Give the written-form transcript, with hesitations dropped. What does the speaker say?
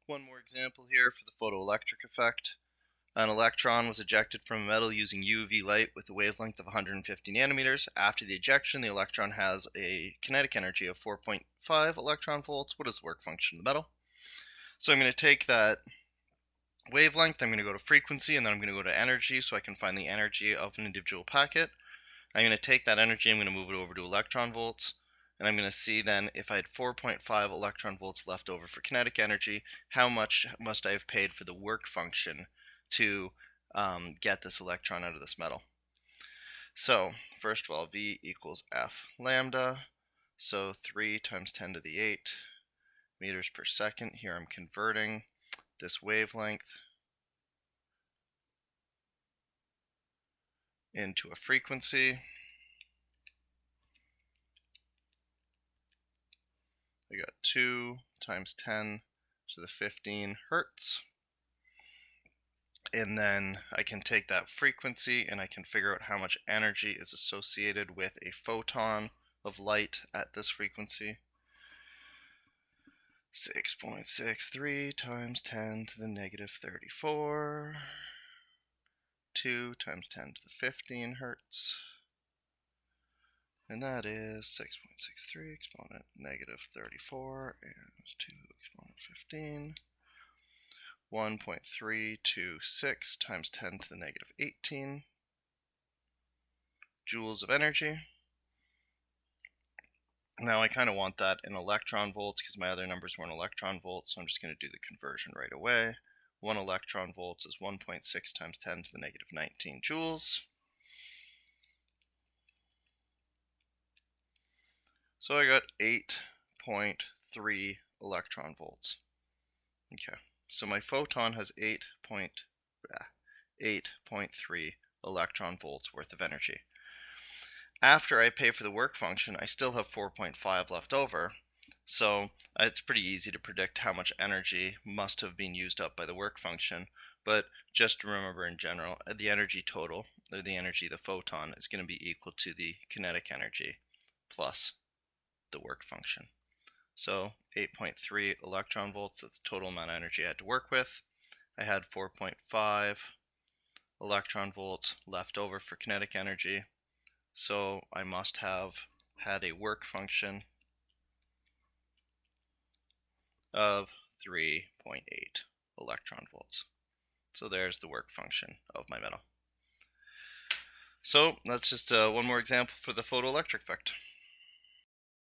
One more example here for the photoelectric effect. An electron was ejected from a metal using UV light with a wavelength of 150 nanometers. After the ejection, the electron has a kinetic energy of 4.5 electron volts. What is the work function of the metal? So I'm going to take that wavelength, I'm going to go to frequency, and then I'm going to go to energy so I can find the energy of an individual packet. I'm going to take that energy, I'm going to move it over to electron volts, and I'm going to see then if I had 4.5 electron volts left over for kinetic energy, how much must I have paid for the work function to get this electron out of this metal. So first of all, V equals F lambda, so 3 times 10 to the 8 meters per second. Here I'm converting this wavelength into a frequency. I got 2 times 10 to the 15 hertz. And then I can take that frequency and I can figure out how much energy is associated with a photon of light at this frequency. 6.63 times 10 to the negative 34. 2 times 10 to the 15 hertz. And that is 6.63 exponent negative 34 and 2 exponent 15. 1.326 times 10 to the negative 18 joules of energy. Now I kind of want that in electron volts because my other numbers were in electron volts, so I'm just going to do the conversion right away. 1 electron volts is 1.6 times 10 to the negative 19 joules. So I got 8.3 electron volts. Okay, so my photon has 8.3 electron volts worth of energy. After I pay for the work function, I still have 4.5 left over, so it's pretty easy to predict how much energy must have been used up by the work function. But just remember in general, the energy total, or the energy of the photon, is going to be equal to the kinetic energy plus the work function. So 8.3 electron volts, that's the total amount of energy I had to work with. I had 4.5 electron volts left over for kinetic energy, so I must have had a work function of 3.8 electron volts. So there's the work function of my metal. So that's just one more example for the photoelectric effect.